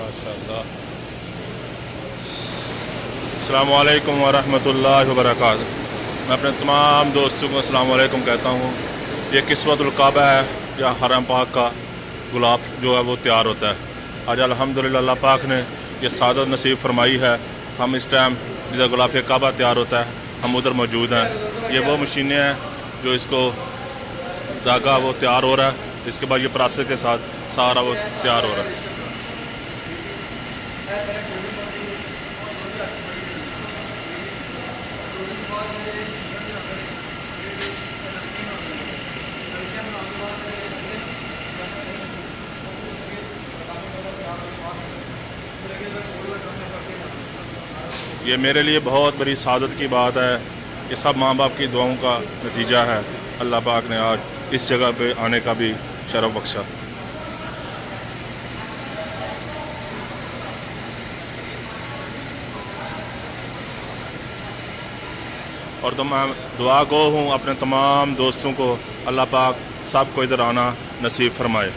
माशाअल्लाह। अस्सलामु अलैकुम वरहमतुल्लाहि वबरकातुहू। मैं अपने तमाम दोस्तों को अस्सलामु अलैकुम कहता हूँ। ये किस्वतुल काबा है या हरम पाक का गुलाब जो है वो तैयार होता है। आज अल्हम्दुलिल्लाह अल्लाह पाक ने ये सादत नसीब फरमाई है। हम इस टाइम जिधर गुलाब काबा तैयार होता है हम उधर मौजूद हैं। ये वो मशीनें हैं जो इसको धागा वो तैयार हो रहा है। इसके बाद ये प्रोसेस के साथ सारा वो तैयार हो रहा है। ये मेरे लिए बहुत बड़ी सादत की बात है। ये सब माँ बाप की दुआओं का नतीजा है। अल्लाह पाक ने आज इस जगह पे आने का भी शरफ बख्शा। और तो मैं दुआ गो हूँ अपने तमाम दोस्तों को, अल्लाह पाक सबको इधर आना नसीब फरमाए।